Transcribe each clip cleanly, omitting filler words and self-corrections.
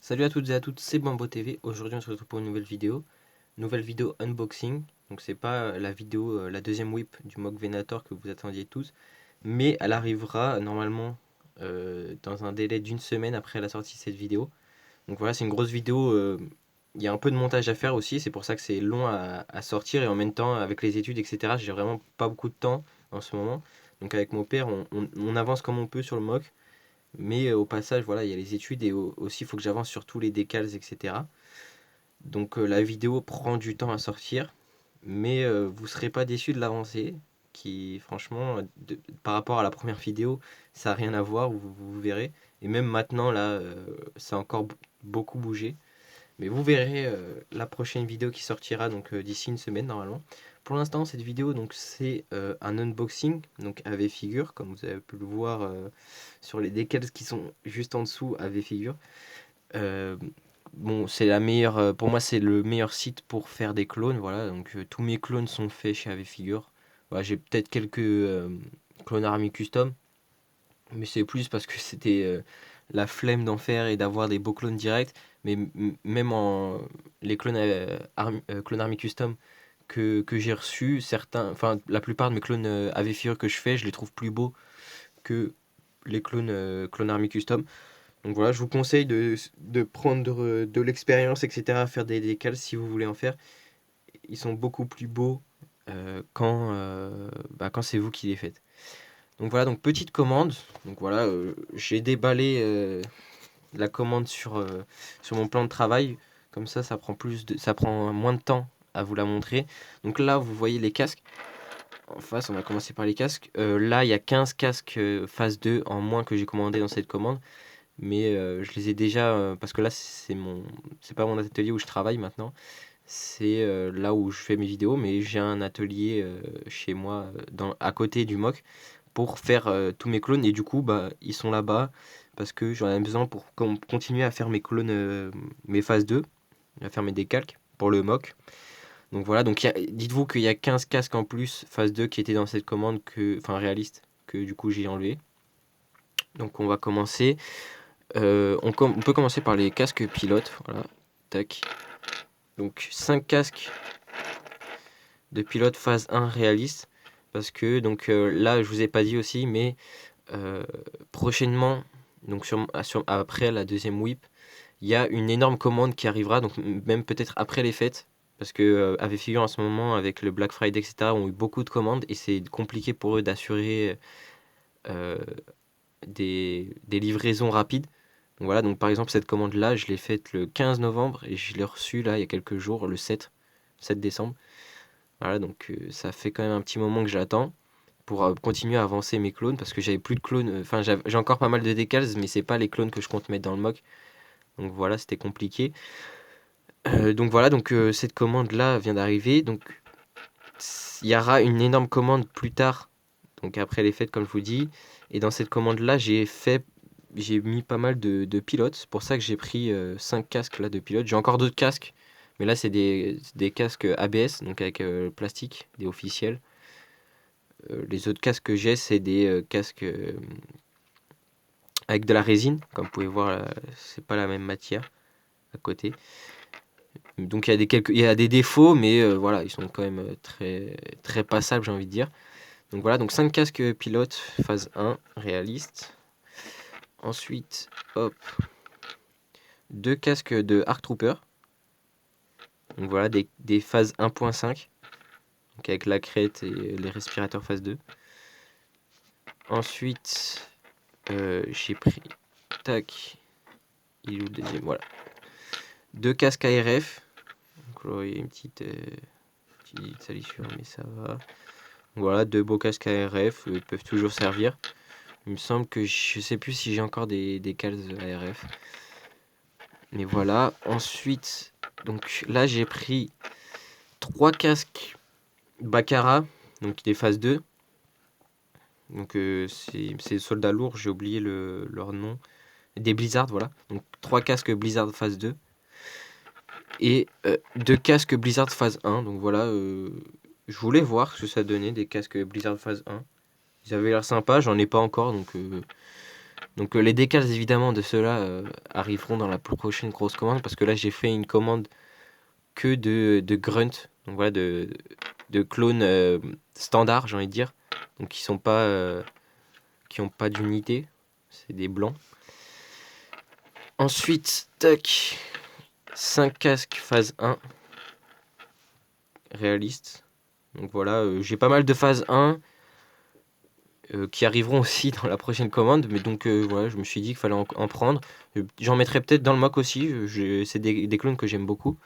Salut à toutes et à toutes, c'est Bambo TV. Aujourd'hui, on se retrouve pour une nouvelle vidéo unboxing. Donc, c'est pas la vidéo, la deuxième whip du Moog Venator que vous attendiez tous, mais elle arrivera normalement dans un délai d'une semaine après la sortie de cette vidéo. Donc, voilà, c'est une grosse vidéo. Il y a un peu de montage à faire aussi, c'est pour ça que c'est long à sortir et en même temps, avec les études, etc., j'ai vraiment pas beaucoup de temps en ce moment. Donc, avec mon père, on avance comme on peut sur le Moog. Mais au passage, voilà, il y a les études et aussi il faut que j'avance sur tous les décals, etc. Donc la vidéo prend du temps à sortir, mais vous ne serez pas déçus de l'avancée, qui franchement, par rapport à la première vidéo, ça n'a rien à voir, vous verrez. Et même maintenant, là, ça a encore beaucoup bougé. Mais vous verrez la prochaine vidéo qui sortira donc d'ici une semaine normalement. Pour l'instant, cette vidéo donc c'est un unboxing donc AV figure comme vous avez pu le voir sur les décals qui sont juste en dessous AV figure. Euh, bon, c'est la meilleure pour moi c'est le meilleur site pour faire des clones. Voilà, donc tous mes clones sont faits chez AV figure. Voilà, j'ai peut-être quelques clones Army Custom, mais c'est plus parce que c'était la flemme d'en faire et d'avoir des beaux clones directs. Mais même en les clones, clones Army Custom que j'ai reçus, certains, enfin la plupart de mes clones AV Figure que je fais, je les trouve plus beaux que les clones Army Custom. Donc voilà, je vous conseille de prendre de l'expérience, etc., à faire des décals si vous voulez en faire. Ils sont beaucoup plus beaux quand c'est vous qui les faites. Donc voilà, donc petite commande. Donc voilà, j'ai déballé la commande sur mon plan de travail. Comme ça ça prend moins de temps à vous la montrer. Donc là, vous voyez les casques. En face, on va commencer par les casques. Là, il y a 15 casques phase 2 en moins que j'ai commandé dans cette commande. Mais je les ai déjà, parce que là, c'est pas mon atelier où je travaille maintenant. C'est là où je fais mes vidéos, mais j'ai un atelier chez moi, à côté du MOC, pour faire tous mes clones. Et du coup, bah, ils sont là-bas parce que j'en ai besoin pour continuer à faire mes clones, mes phases 2, à faire mes décalques pour le mock. Donc voilà, donc dites-vous qu'il y a 15 casques en plus, phase 2, qui étaient dans cette commande, enfin réaliste, que du coup j'ai enlevé. Donc on va commencer. On peut commencer par les casques pilotes. Voilà, tac. Donc 5 casques de pilote phase 1 réaliste. Parce que donc là, je vous ai pas dit aussi, mais euh, prochainement, donc après la deuxième whip, il y a une énorme commande qui arrivera, donc même peut-être après les fêtes, parce que avec Figure en ce moment, avec le Black Friday, etc., ont eu beaucoup de commandes et c'est compliqué pour eux d'assurer euh, des livraisons rapides. Donc voilà, donc par exemple cette commande-là, je l'ai faite le 15 novembre et je l'ai reçue là il y a quelques jours, le 7 décembre. Voilà, donc ça fait quand même un petit moment que j'attends pour continuer à avancer mes clones parce que j'avais plus de clones, enfin j'ai encore pas mal de décals, mais c'est pas les clones que je compte mettre dans le mock. Donc voilà, c'était compliqué. Donc voilà, donc cette commande là vient d'arriver. Donc il y aura une énorme commande plus tard, donc après les fêtes comme je vous dis. Et dans cette commande là, j'ai mis pas mal de pilotes. C'est pour ça que j'ai pris 5 casques là de pilotes. J'ai encore d'autres casques, mais là c'est des casques ABS, donc avec plastique, des officiels. Les autres casques que j'ai, c'est des casques avec de la résine. Comme vous pouvez voir, c'est pas la même matière à côté. Donc il y a des défauts, mais voilà, ils sont quand même très, très passables, j'ai envie de dire. Donc voilà, donc 5 casques pilotes, phase 1, réaliste. Ensuite, hop, 2 casques de Arc Trooper. Donc voilà, des phases 1.5, donc avec la crête et les respirateurs phase 2. Ensuite, j'ai pris, tac, il est où le deuxième, voilà. 2 casques ARF. Donc là, il y a une petite salissure, mais ça va. Voilà, 2 beaux casques ARF, ils peuvent toujours servir. Il me semble que je sais plus si j'ai encore des cales ARF. Mais voilà. Ensuite, donc là j'ai pris 3 casques Baccarat, donc des phases 2. Donc c'est soldats lourds, j'ai oublié leur nom. Des Blizzard, voilà. Donc 3 casques Blizzard phase 2. Et 2 casques Blizzard phase 1. Donc voilà, je voulais voir ce que ça donnait des casques Blizzard phase 1. Ils avaient l'air sympas, j'en ai pas encore, donc Donc les décals évidemment de ceux-là arriveront dans la prochaine grosse commande parce que là j'ai fait une commande que de grunt, donc voilà de clones standards j'ai envie de dire, donc qui ont pas d'unité, c'est des blancs. Ensuite, tac, 5 casques phase 1 réalistes. Donc voilà, j'ai pas mal de phase 1 qui arriveront aussi dans la prochaine commande, mais donc voilà, je me suis dit qu'il fallait en prendre. J'en mettrai peut-être dans le mock aussi, c'est des clones que j'aime beaucoup.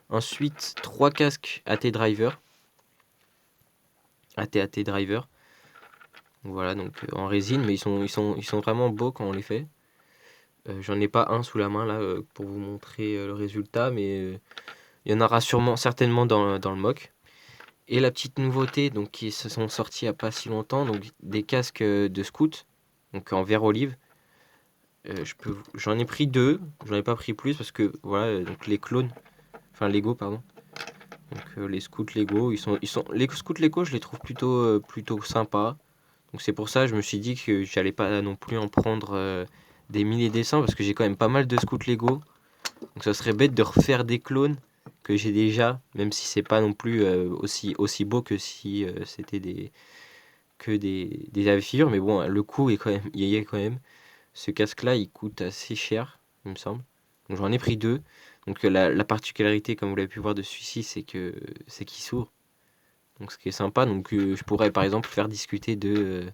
Ensuite, 3 casques AT Driver. AT Driver. Voilà, donc en résine, mais ils sont vraiment beaux quand on les fait. J'en ai pas un sous la main là pour vous montrer le résultat, mais il y en aura certainement dans le mock. Et la petite nouveauté donc, qui se sont sortis il n'y a pas si longtemps, donc des casques de scout, donc en vert olive. J'en ai pris 2, j'en ai pas pris plus parce que voilà, donc les clones, enfin Lego pardon. Donc les scouts Lego, les scouts Lego, je les trouve plutôt sympas. Donc c'est pour ça que je me suis dit que j'allais pas non plus en prendre des milliers et des cents parce que j'ai quand même pas mal de scouts Lego. Donc ça serait bête de refaire des clones que j'ai déjà, même si c'est pas non plus aussi beau que si c'était des figures. Mais bon, le coût est quand même, il y a quand même. Ce casque-là, il coûte assez cher, il me semble. Donc j'en ai pris 2. Donc la particularité, comme vous l'avez pu voir de celui-ci, c'est qu'il s'ouvre. Donc ce qui est sympa. Donc je pourrais par exemple faire discuter de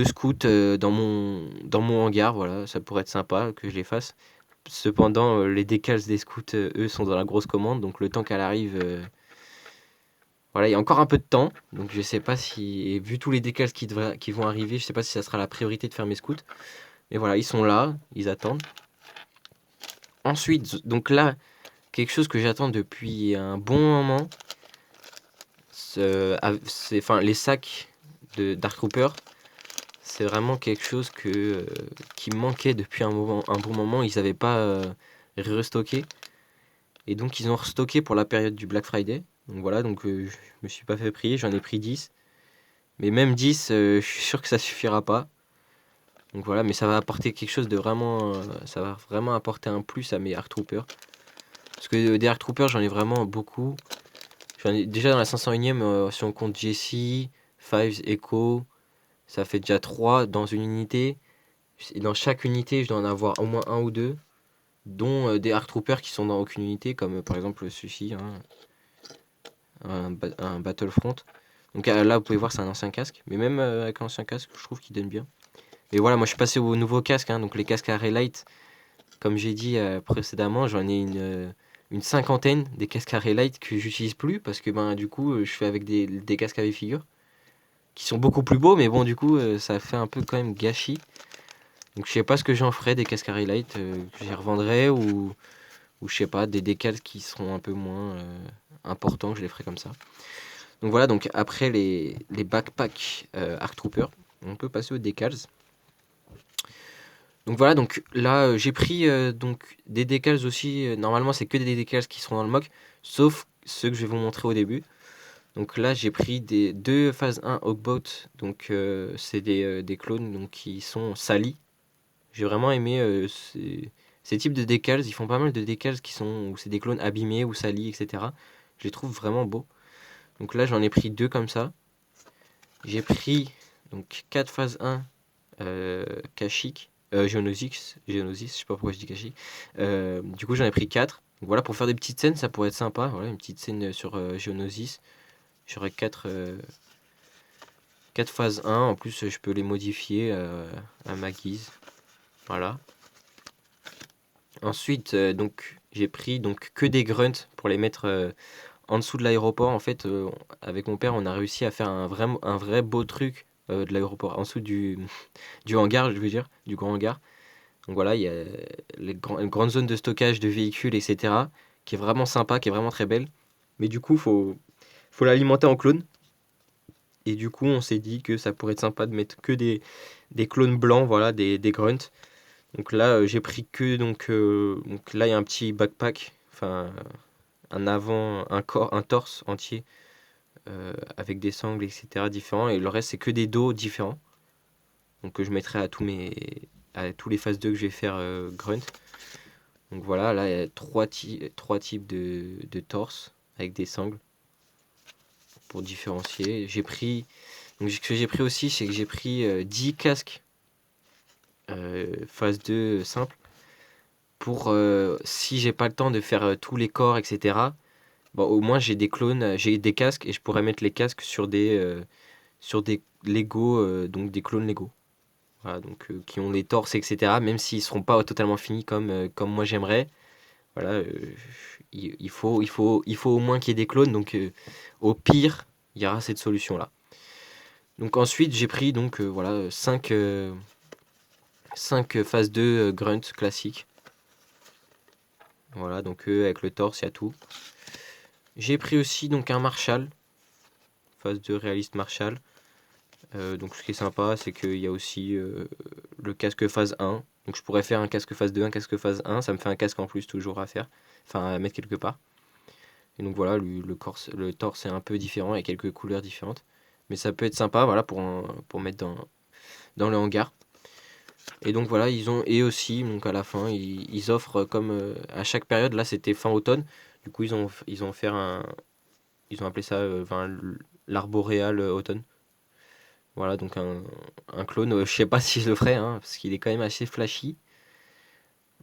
scouts dans mon hangar. Voilà, ça pourrait être sympa que je les fasse. Cependant, les décals des scouts, eux, sont dans la grosse commande. Donc le temps qu'elle arrive, voilà, il y a encore un peu de temps. Donc je sais pas si, et vu tous les décals qui vont arriver, je sais pas si ça sera la priorité de faire mes scouts. Mais voilà, ils sont là, ils attendent. Ensuite, donc là, quelque chose que j'attends depuis un bon moment, enfin, les sacs de Dark Trooper. C'est vraiment quelque chose qui me manquait depuis un bon moment. Ils n'avaient pas restocké. Et donc ils ont restocké pour la période du Black Friday. Donc voilà, donc je me suis pas fait prier, j'en ai pris 10. Mais même 10, je suis sûr que ça suffira pas. Donc voilà, mais ça va apporter quelque chose de vraiment... ça va vraiment apporter un plus à mes Arc Troopers. Parce que des Arc Troopers, j'en ai vraiment beaucoup. J'en ai, déjà dans la 501ème, si on compte Jessie, Fives, Echo, ça fait déjà 3 dans une unité. Et dans chaque unité, je dois en avoir au moins un ou deux, dont des Arc Troopers qui sont dans aucune unité, comme par exemple celui-ci, hein, un Battlefront. Donc là, vous pouvez voir, c'est un ancien casque. Mais même avec l'ancien casque, je trouve qu'il donne bien. Mais voilà, moi je suis passé au nouveau casque, hein, donc les casques à Relight. Comme j'ai dit précédemment, j'en ai une cinquantaine des casques à Relight que j'utilise plus parce que ben, du coup, je fais avec des casques avec figure qui sont beaucoup plus beaux, mais bon, du coup, ça fait un peu quand même gâchis. Donc je sais pas ce que j'en ferai des casques à Relight, que j'y revendrai ou je sais pas, des décals qui seront un peu moins importants, je les ferai comme ça. Donc voilà, donc après les backpacks Arc Trooper, on peut passer aux decals. Donc voilà, donc là j'ai pris donc des decals aussi. Normalement c'est que des decals qui seront dans le mock, sauf ceux que je vais vous montrer au début. Donc là j'ai pris des deux phase 1 Hawkbot, donc c'est des clones donc, qui sont salis. J'ai vraiment aimé ces types de decals. Ils font pas mal de decals où c'est des clones abîmés ou salis, etc. Je les trouve vraiment beaux. Donc là j'en ai pris deux comme ça. J'ai pris donc 4 phase 1 Kashyyyk. Geonosis, je sais pas pourquoi je dis Kashyyyk. Du coup j'en ai pris 4. Donc voilà, pour faire des petites scènes, ça pourrait être sympa. Voilà, une petite scène sur Geonosis. J'aurais 4 phases 1. En plus, je peux les modifier à ma guise. Voilà. Ensuite, donc j'ai pris donc que des grunts pour les mettre en dessous de l'aéroport. En fait, avec mon père, on a réussi à faire un vrai beau truc de l'aéroport, en dessous du hangar, je veux dire, du grand hangar. Donc voilà, il y a une grande zone de stockage de véhicules, etc., qui est vraiment sympa, qui est vraiment très belle. Mais du coup, faut l'alimenter en clones. Et du coup, on s'est dit que ça pourrait être sympa de mettre que des clones blancs, voilà, des grunts. Donc là, j'ai pris que donc là il y a un petit backpack, enfin un avant, un torse entier avec des sangles etc différents et le reste c'est que des dos différents. donc que je mettrai à tous les phases 2 que je vais faire grunt. Donc voilà, là il y a trois types de torse avec des sangles pour différencier. Donc ce que j'ai pris aussi, c'est que j'ai pris 10 casques phase 2 simple pour si j'ai pas le temps de faire tous les corps, etc. Bon, au moins j'ai des clones, j'ai des casques et je pourrais mettre les casques sur des Lego, donc des clones Lego. Voilà, donc qui ont les torses, etc. Même s'ils seront pas totalement finis comme moi j'aimerais. Voilà, il faut au moins qu'il y ait des clones. Donc au pire, il y aura cette solution là. Donc ensuite j'ai pris donc voilà 5 phase 2 grunt classiques. Voilà, donc avec le torse, il y a tout. J'ai pris aussi donc un Marshall, phase 2 réaliste Marshall. Donc ce qui est sympa, c'est qu'il y a aussi le casque phase 1. Donc je pourrais faire un casque phase 2, un casque phase 1. Ça me fait un casque en plus toujours à faire. Enfin à mettre quelque part. Et donc voilà, le torse est un peu différent et quelques couleurs différentes. Mais ça peut être sympa voilà, pour mettre dans le hangar. Et donc voilà, et aussi, donc à la fin, ils offrent comme à chaque période, là c'était fin automne. Du coup, ils ont fait ils ont appelé ça l'arboréal automne. Voilà, donc un clone, je sais pas si je le ferai, hein, parce qu'il est quand même assez flashy.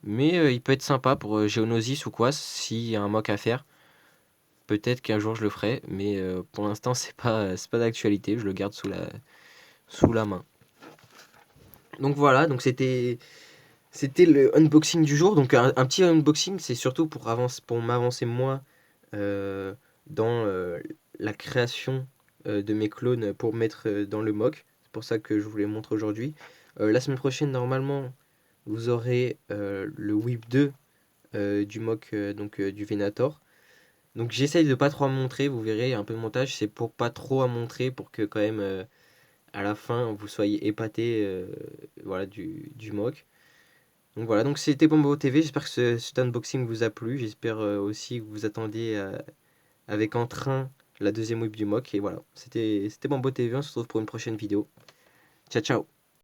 Mais il peut être sympa pour Geonosis ou quoi, s'il y a un mock à faire. Peut-être qu'un jour je le ferai, mais pour l'instant c'est pas d'actualité, je le garde sous la main. Donc voilà, donc c'était le unboxing du jour. Donc un petit unboxing, c'est surtout pour m'avancer moi dans la création de mes clones pour mettre dans le mock. C'est pour ça que je vous les montre aujourd'hui. La semaine prochaine, normalement, vous aurez le whip 2 du mock du Venator. Donc j'essaye de pas trop en montrer, vous verrez un peu de montage, c'est pour pas trop en montrer pour que quand même à la fin vous soyez épaté voilà, du mock. Donc voilà, donc c'était Bombo TV, j'espère que cet unboxing vous a plu, j'espère aussi que vous attendiez avec entrain la deuxième whip du mock, et voilà, c'était Bombo TV, on se retrouve pour une prochaine vidéo. Ciao ciao.